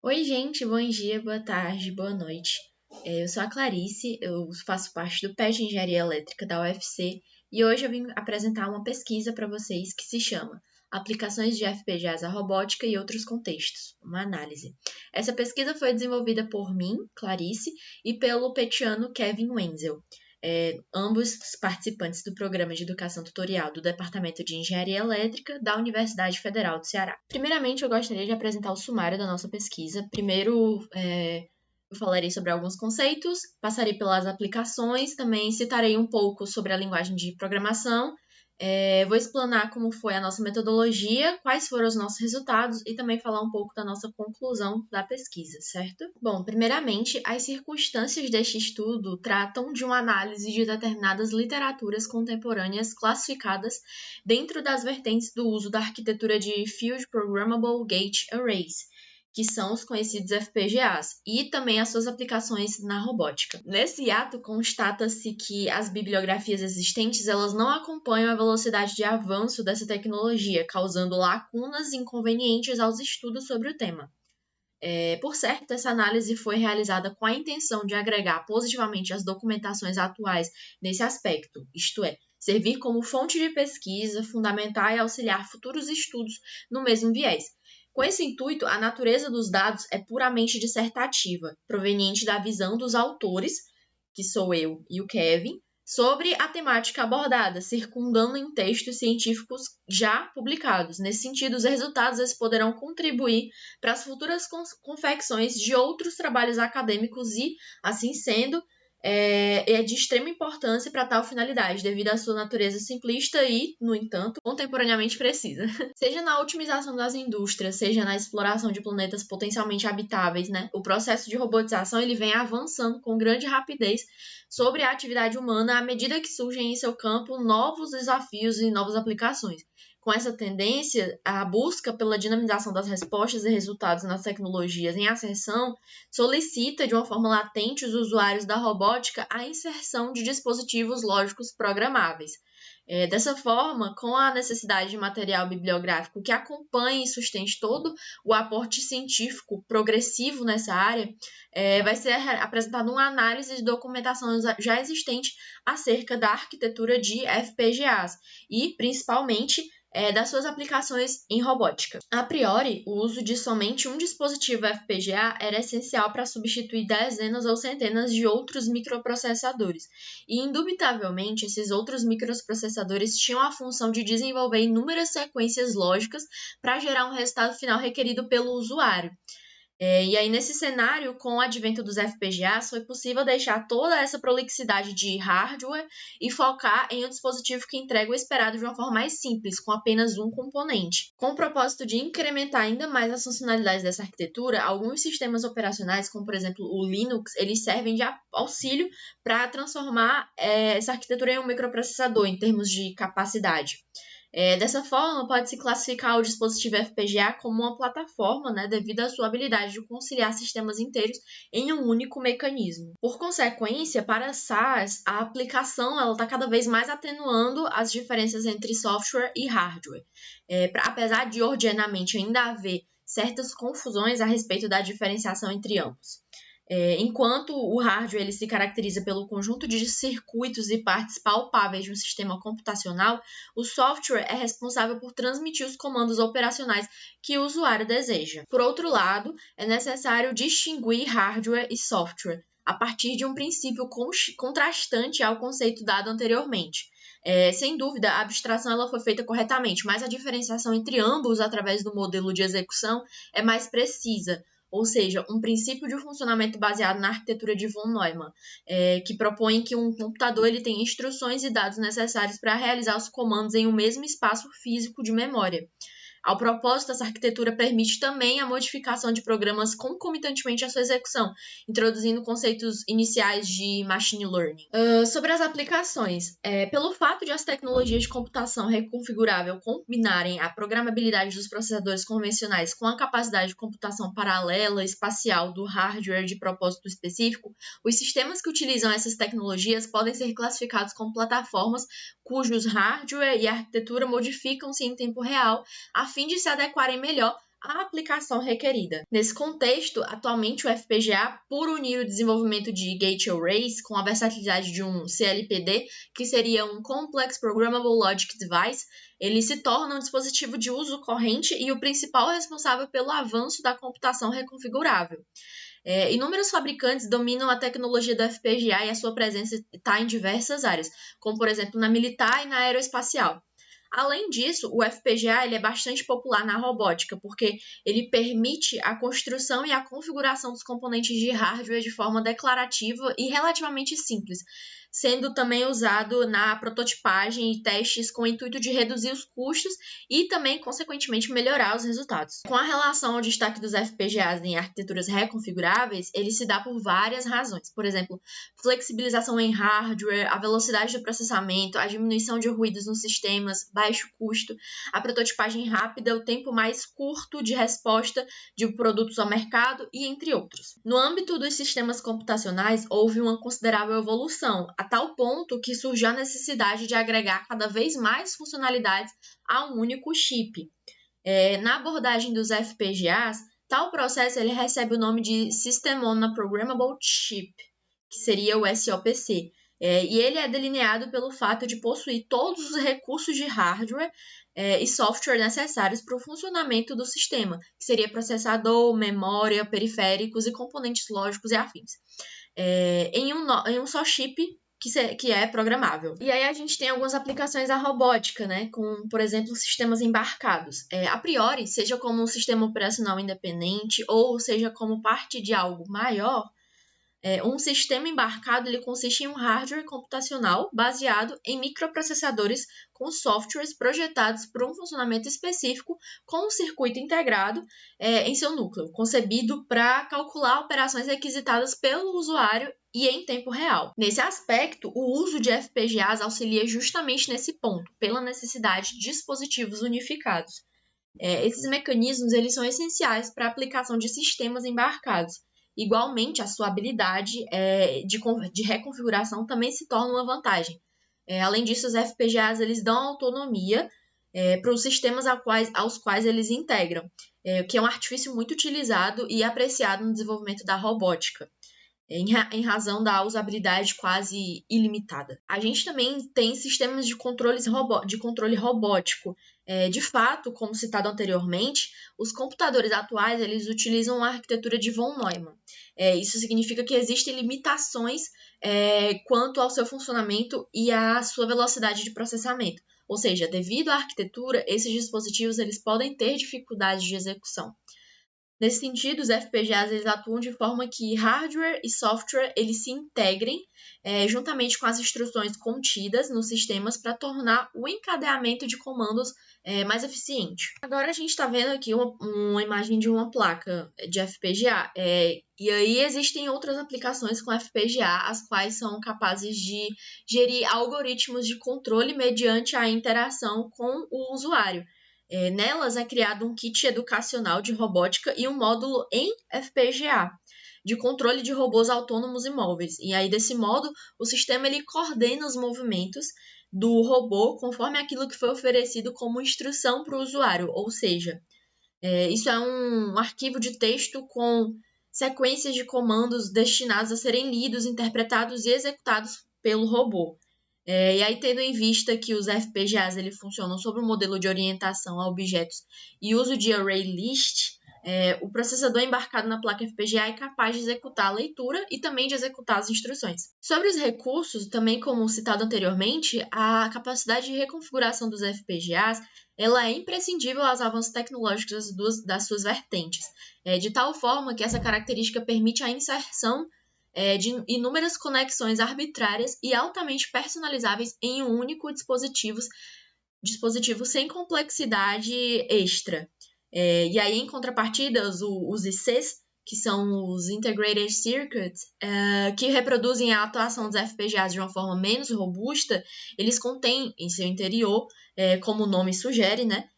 Oi, gente, bom dia, boa tarde, boa noite. Eu sou a Clarice, eu faço parte do PET de Engenharia Elétrica da UFC e hoje eu vim apresentar uma pesquisa para vocês que se chama Aplicações de FPGAs à Robótica e Outros Contextos, uma análise. Essa pesquisa foi desenvolvida por mim, Clarice, e pelo petiano Kevin Wenzel. Ambos participantes do Programa de Educação Tutorial do Departamento de Engenharia Elétrica da Universidade Federal do Ceará. Primeiramente, eu gostaria de apresentar o sumário da nossa pesquisa. Primeiro, eu falarei sobre alguns conceitos, passarei pelas aplicações, também citarei um pouco sobre a linguagem de programação, vou explanar como foi a nossa metodologia, quais foram os nossos resultados e também falar um pouco da nossa conclusão da pesquisa, certo? Bom, primeiramente, as circunstâncias deste estudo tratam de uma análise de determinadas literaturas contemporâneas classificadas dentro das vertentes do uso da arquitetura de Field Programmable Gate Arrays, que são os conhecidos FPGAs, e também as suas aplicações na robótica. Nesse ato, constata-se que as bibliografias existentes elas não acompanham a velocidade de avanço dessa tecnologia, causando lacunas inconvenientes aos estudos sobre o tema. Por certo, essa análise foi realizada com a intenção de agregar positivamente as documentações atuais nesse aspecto, isto é, servir como fonte de pesquisa, fundamentar e auxiliar futuros estudos no mesmo viés. Com esse intuito, a natureza dos dados é puramente dissertativa, proveniente da visão dos autores, que sou eu e o Kevin, sobre a temática abordada, circundando em textos científicos já publicados. Nesse sentido, os resultados eles poderão contribuir para as futuras confecções de outros trabalhos acadêmicos e, assim sendo, é de extrema importância para tal finalidade, devido à sua natureza simplista e, no entanto, contemporaneamente precisa. Seja na otimização das indústrias, seja na exploração de planetas potencialmente habitáveis, né? O processo de robotização ele vem avançando com grande rapidez sobre a atividade humana à medida que surgem em seu campo novos desafios e novas aplicações. Com essa tendência, a busca pela dinamização das respostas e resultados nas tecnologias em ascensão solicita, de uma forma latente, os usuários da robótica a inserção de dispositivos lógicos programáveis. Dessa forma, com a necessidade de material bibliográfico que acompanhe e sustente todo o aporte científico progressivo nessa área, vai ser apresentada uma análise de documentação já existente acerca da arquitetura de FPGAs e, principalmente, das suas aplicações em robótica. A priori, o uso de somente um dispositivo FPGA era essencial para substituir dezenas ou centenas de outros microprocessadores, e indubitavelmente esses outros microprocessadores tinham a função de desenvolver inúmeras sequências lógicas para gerar um resultado final requerido pelo usuário. E aí, nesse cenário, com o advento dos FPGAs, foi possível deixar toda essa prolixidade de hardware e focar em um dispositivo que entrega o esperado de uma forma mais simples, com apenas um componente. Com o propósito de incrementar ainda mais as funcionalidades dessa arquitetura, alguns sistemas operacionais, como por exemplo o Linux, eles servem de auxílio para transformar essa arquitetura em um microprocessador, em termos de capacidade. Dessa forma, pode-se classificar o dispositivo FPGA como uma plataforma, né, devido à sua habilidade de conciliar sistemas inteiros em um único mecanismo. Por consequência, para SaaS, a aplicação está cada vez mais atenuando as diferenças entre software e hardware. Apesar de ordinariamente ainda haver certas confusões a respeito da diferenciação entre ambos. Enquanto o hardware ele se caracteriza pelo conjunto de circuitos e partes palpáveis de um sistema computacional, o software é responsável por transmitir os comandos operacionais que o usuário deseja. Por outro lado, é necessário distinguir hardware e software a partir de um princípio contrastante ao conceito dado anteriormente. Sem dúvida, a abstração ela foi feita corretamente, mas a diferenciação entre ambos através do modelo de execução é mais precisa. Ou seja, um princípio de funcionamento baseado na arquitetura de von Neumann, que propõe que um computador ele tem instruções e dados necessários para realizar os comandos em um mesmo espaço físico de memória. Ao propósito, essa arquitetura permite também a modificação de programas concomitantemente à sua execução, introduzindo conceitos iniciais de machine learning. Sobre as aplicações, pelo fato de as tecnologias de computação reconfigurável combinarem a programabilidade dos processadores convencionais com a capacidade de computação paralela espacial do hardware de propósito específico, os sistemas que utilizam essas tecnologias podem ser classificados como plataformas cujos hardware e arquitetura modificam-se em tempo real a fim de se adequarem melhor a aplicação requerida. Nesse contexto, atualmente o FPGA, por unir o desenvolvimento de Gate Arrays com a versatilidade de um CLPD, que seria um Complex Programmable Logic Device, ele se torna um dispositivo de uso corrente e o principal responsável pelo avanço da computação reconfigurável. Inúmeros fabricantes dominam a tecnologia do FPGA e a sua presença está em diversas áreas, como, por exemplo, na militar e na aeroespacial. Além disso, o FPGA ele é bastante popular na robótica, porque ele permite a construção e a configuração dos componentes de hardware de forma declarativa e relativamente simples, sendo também usado na prototipagem e testes com o intuito de reduzir os custos e também, consequentemente, melhorar os resultados. Com a relação ao destaque dos FPGAs em arquiteturas reconfiguráveis, ele se dá por várias razões. Por exemplo, flexibilização em hardware, a velocidade do processamento, a diminuição de ruídos nos sistemas, baixo custo, a prototipagem rápida, o tempo mais curto de resposta de produtos ao mercado e entre outros. No âmbito dos sistemas computacionais, houve uma considerável evolução, a tal ponto que surgiu a necessidade de agregar cada vez mais funcionalidades a um único chip. Na abordagem dos FPGAs, tal processo ele recebe o nome de System on a Programmable Chip, que seria o SOPC. E ele é delineado pelo fato de possuir todos os recursos de hardware e software necessários para o funcionamento do sistema, que seria processador, memória, periféricos e componentes lógicos e afins, em um só chip que é programável. E aí a gente tem algumas aplicações à robótica, né? Com, por exemplo, sistemas embarcados. A priori, seja como um sistema operacional independente ou seja como parte de algo maior, um sistema embarcado ele consiste em um hardware computacional baseado em microprocessadores com softwares projetados para um funcionamento específico com um circuito integrado em seu núcleo, concebido para calcular operações requisitadas pelo usuário e em tempo real. Nesse aspecto, o uso de FPGAs auxilia justamente nesse ponto, pela necessidade de dispositivos unificados. Esses mecanismos eles são essenciais para a aplicação de sistemas embarcados. Igualmente, a sua habilidade de reconfiguração também se torna uma vantagem. Além disso, os FPGAs eles dão autonomia para os sistemas aos quais eles integram, que é um artifício muito utilizado e apreciado no desenvolvimento da robótica, em razão da usabilidade quase ilimitada. A gente também tem sistemas de controle robótico. De fato, como citado anteriormente, os computadores atuais eles utilizam a arquitetura de von Neumann. Isso significa que existem limitações quanto ao seu funcionamento e à sua velocidade de processamento. Ou seja, devido à arquitetura, esses dispositivos eles podem ter dificuldades de execução. Nesse sentido, os FPGAs eles atuam de forma que hardware e software eles se integrem juntamente com as instruções contidas nos sistemas para tornar o encadeamento de comandos mais eficiente. Agora a gente está vendo aqui uma imagem de uma placa de FPGA, e aí existem outras aplicações com FPGA, as quais são capazes de gerir algoritmos de controle mediante a interação com o usuário. Nelas é criado um kit educacional de robótica e um módulo em FPGA de controle de robôs autônomos e móveis. E aí, desse modo, o sistema ele coordena os movimentos do robô conforme aquilo que foi oferecido como instrução para o usuário. Ou seja, isso é um arquivo de texto com sequências de comandos destinados a serem lidos, interpretados e executados pelo robô. E aí, tendo em vista que os FPGAs ele funcionam sobre um modelo de orientação a objetos e uso de array list, o processador embarcado na placa FPGA é capaz de executar a leitura e também de executar as instruções. Sobre os recursos, também como citado anteriormente, a capacidade de reconfiguração dos FPGAs ela é imprescindível aos avanços tecnológicos das suas vertentes, de tal forma que essa característica permite a inserção de inúmeras conexões arbitrárias e altamente personalizáveis em um único dispositivo sem complexidade extra. E aí, em contrapartida, os ICs, que são os Integrated Circuits, que reproduzem a atuação dos FPGAs de uma forma menos robusta, eles contêm em seu interior, como o nome sugere, né,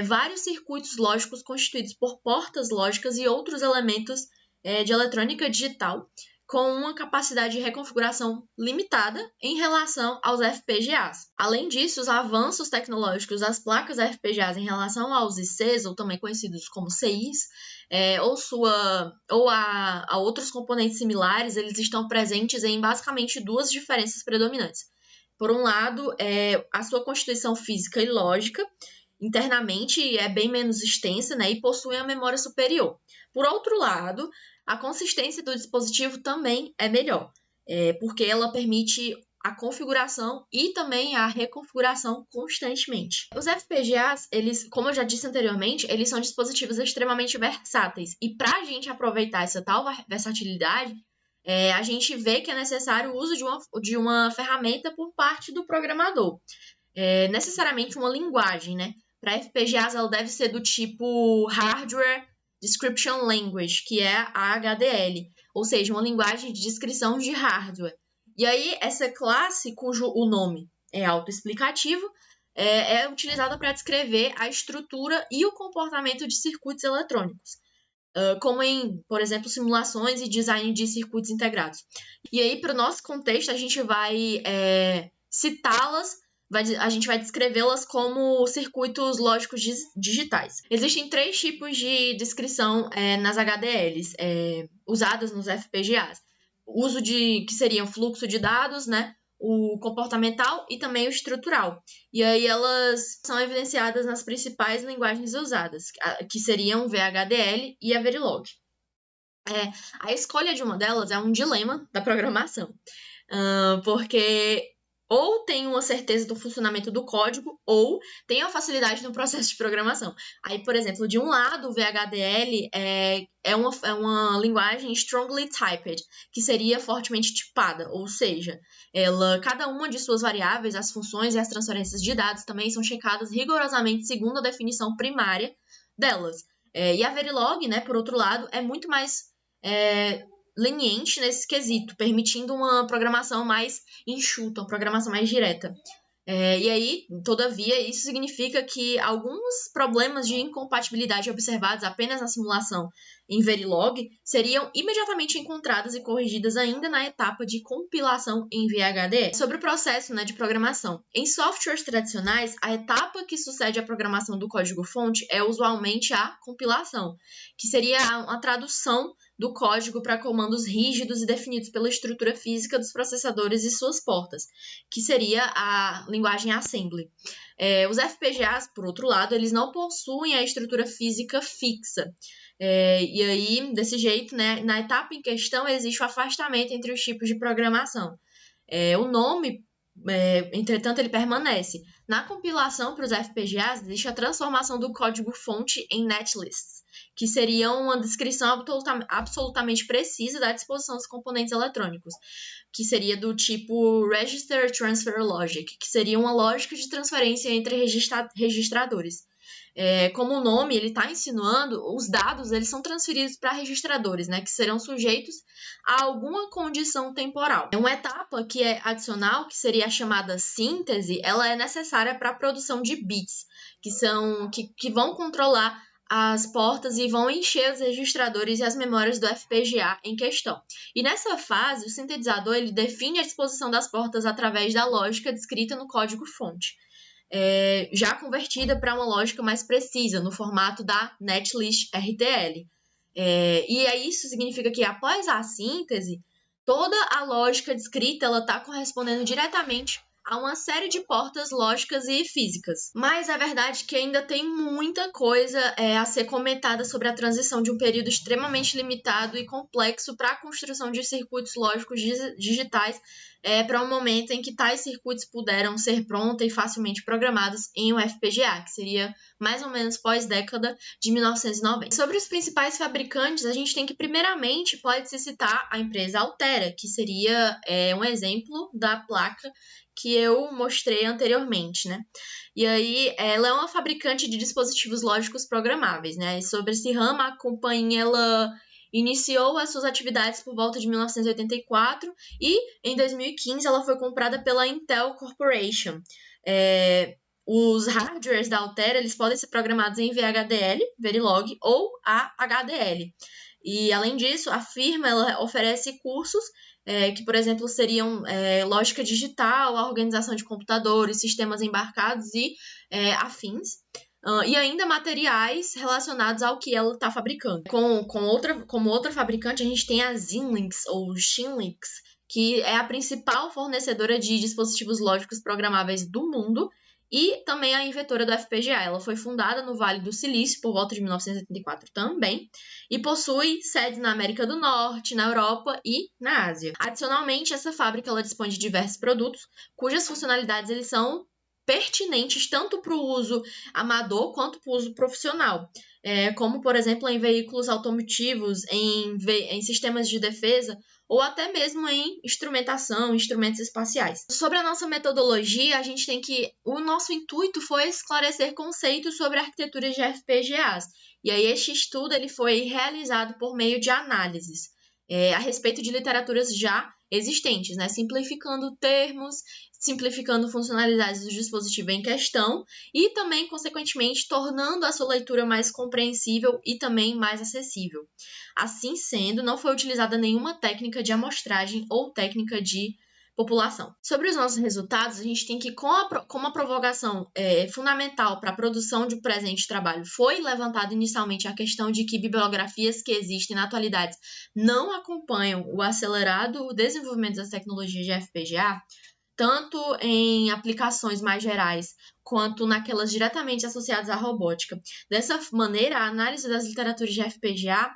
vários circuitos lógicos constituídos por portas lógicas e outros elementos de eletrônica digital, com uma capacidade de reconfiguração limitada em relação aos FPGAs. Além disso, os avanços tecnológicos das placas FPGAs em relação aos ICs, ou também conhecidos como CIs, ou a outros componentes similares, eles estão presentes em basicamente duas diferenças predominantes. Por um lado, a sua constituição física e lógica, internamente é bem menos extensa, né, e possui a memória superior. Por outro lado, a consistência do dispositivo também é melhor, porque ela permite a configuração e também a reconfiguração constantemente. Os FPGAs, eles, como eu já disse anteriormente, eles são dispositivos extremamente versáteis. E para a gente aproveitar essa tal versatilidade, a gente vê que é necessário o uso de uma ferramenta por parte do programador. Necessariamente uma linguagem, né? Para FPGAs, ela deve ser do tipo Hardware Description Language, que é a HDL, ou seja, uma linguagem de descrição de hardware. E aí, essa classe, cujo o nome é autoexplicativo, é utilizada para descrever a estrutura e o comportamento de circuitos eletrônicos, como em, por exemplo, simulações e design de circuitos integrados. E aí, para o nosso contexto, a gente vai citá-las, a gente vai descrevê-las como circuitos lógicos digitais. Existem 3 tipos de descrição nas HDLs, usadas nos FPGAs. O uso que seria o fluxo de dados, né? O comportamental e também o estrutural. E aí elas são evidenciadas nas principais linguagens usadas, que seriam o VHDL e a Verilog. A escolha de uma delas é um dilema da programação, porque ou tem uma certeza do funcionamento do código, ou tem a facilidade no processo de programação. Aí, por exemplo, de um lado, o VHDL é uma linguagem strongly typed, que seria fortemente tipada, ou seja, cada uma de suas variáveis, as funções e as transferências de dados também são checadas rigorosamente segundo a definição primária delas. E a Verilog, né, por outro lado, é muito mais leniente nesse quesito, permitindo uma programação mais enxuta, uma programação mais direta. E aí, todavia, isso significa que alguns problemas de incompatibilidade observados apenas na simulação em Verilog seriam imediatamente encontradas e corrigidas ainda na etapa de compilação em VHDL. Sobre o processo, né, de programação. Em softwares tradicionais, a etapa que sucede à programação do código-fonte é usualmente a compilação, que seria a tradução do código para comandos rígidos e definidos pela estrutura física dos processadores e suas portas, que seria a linguagem assembly. Os FPGAs, por outro lado, eles não possuem a estrutura física fixa. E aí, desse jeito, né, na etapa em questão, existe o afastamento entre os tipos de programação. O nome, entretanto, ele permanece. Na compilação para os FPGAs, existe a transformação do código-fonte em netlists, que seria uma descrição absolutamente precisa da disposição dos componentes eletrônicos, que seria do tipo Register Transfer Logic, que seria uma lógica de transferência entre registradores. Como o nome ele está insinuando, os dados eles são transferidos para registradores, né, que serão sujeitos a alguma condição temporal. Uma etapa que é adicional, que seria a chamada síntese, ela é necessária para a produção de bits, que vão controlar as portas e vão encher os registradores e as memórias do FPGA em questão. E nessa fase, o sintetizador ele define a disposição das portas através da lógica descrita no código-fonte, já convertida para uma lógica mais precisa, no formato da netlist RTL. E aí isso significa que após a síntese, toda a lógica descrita está correspondendo diretamente a uma série de portas lógicas e físicas. Mas é verdade que ainda tem muita coisa a ser comentada sobre a transição de um período extremamente limitado e complexo para a construção de circuitos lógicos digitais para um momento em que tais circuitos puderam ser pronta e facilmente programados em um FPGA, que seria mais ou menos pós-década de 1990. Sobre os principais fabricantes, a gente tem que, primeiramente, pode-se citar a empresa Altera, que seria um exemplo da placa que eu mostrei anteriormente, né? E aí, ela é uma fabricante de dispositivos lógicos programáveis, né? E sobre esse ramo, a companhia, ela iniciou as suas atividades por volta de 1984 e, em 2015, ela foi comprada pela Intel Corporation. Os hardwares da Altera, eles podem ser programados em VHDL, Verilog ou a HDL. E, além disso, a firma ela oferece cursos que, por exemplo, seriam lógica digital, a organização de computadores, sistemas embarcados e afins. E ainda materiais relacionados ao que ela está fabricando. Como outra fabricante, a gente tem a Xilinx, ou Xilinx, que é a principal fornecedora de dispositivos lógicos programáveis do mundo e também a inventora do FPGA. Ela foi fundada no Vale do Silício por volta de 1984 também e possui sedes na América do Norte, na Europa e na Ásia. Adicionalmente, essa fábrica ela dispõe de diversos produtos cujas funcionalidades eles são pertinentes tanto para o uso amador quanto para o uso profissional, como, por exemplo, em veículos automotivos, em sistemas de defesa ou até mesmo em instrumentação, instrumentos espaciais. Sobre a nossa metodologia, o nosso intuito foi esclarecer conceitos sobre arquiteturas de FPGAs. E aí este estudo ele foi realizado por meio de análises a respeito de literaturas já existentes, né? Simplificando termos, simplificando funcionalidades do dispositivo em questão e também, consequentemente, tornando a sua leitura mais compreensível e também mais acessível. Assim sendo, não foi utilizada nenhuma técnica de amostragem ou técnica de população. Sobre os nossos resultados, a gente tem que, como a provocação fundamental para a produção de presente trabalho foi levantada inicialmente a questão de que bibliografias que existem na atualidade não acompanham o acelerado desenvolvimento das tecnologias de FPGA, tanto em aplicações mais gerais quanto naquelas diretamente associadas à robótica. Dessa maneira, a análise das literaturas de FPGA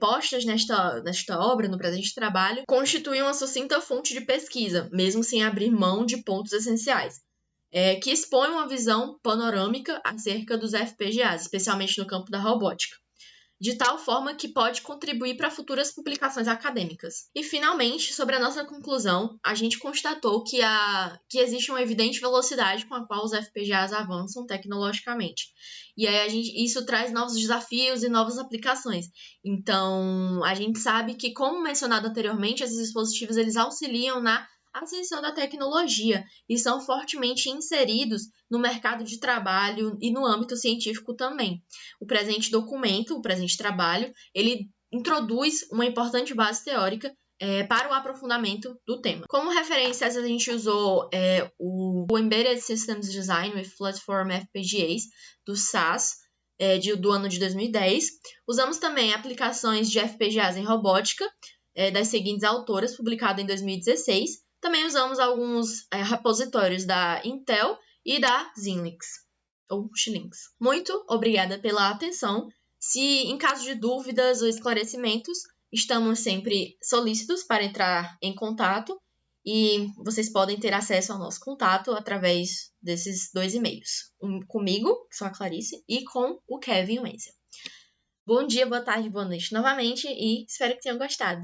postas nesta obra, no presente trabalho, constitui uma sucinta fonte de pesquisa, mesmo sem abrir mão de pontos essenciais, que expõe uma visão panorâmica acerca dos FPGAs, especialmente no campo da robótica, de tal forma que pode contribuir para futuras publicações acadêmicas. E, finalmente, sobre a nossa conclusão, a gente constatou que existe uma evidente velocidade com a qual os FPGAs avançam tecnologicamente. E aí isso traz novos desafios e novas aplicações. Então, a gente sabe que, como mencionado anteriormente, esses dispositivos eles auxiliam na ascensão da tecnologia e são fortemente inseridos no mercado de trabalho e no âmbito científico também. O presente documento, o presente trabalho, ele introduz uma importante base teórica para o aprofundamento do tema. Como referências, a gente usou o Embedded Systems Design with Platform FPGAs, do SAS, do ano de 2010. Usamos também aplicações de FPGAs em robótica, das seguintes autoras, publicado em 2016. Também usamos alguns repositórios da Intel e da Xilinx, ou Xilinx. Muito obrigada pela atenção. Se em caso de dúvidas ou esclarecimentos, estamos sempre solícitos para entrar em contato e vocês podem ter acesso ao nosso contato através desses 2 e-mails. Comigo, que sou a Clarice, e com o Kevin Wenzel. Bom dia, boa tarde, boa noite novamente e espero que tenham gostado.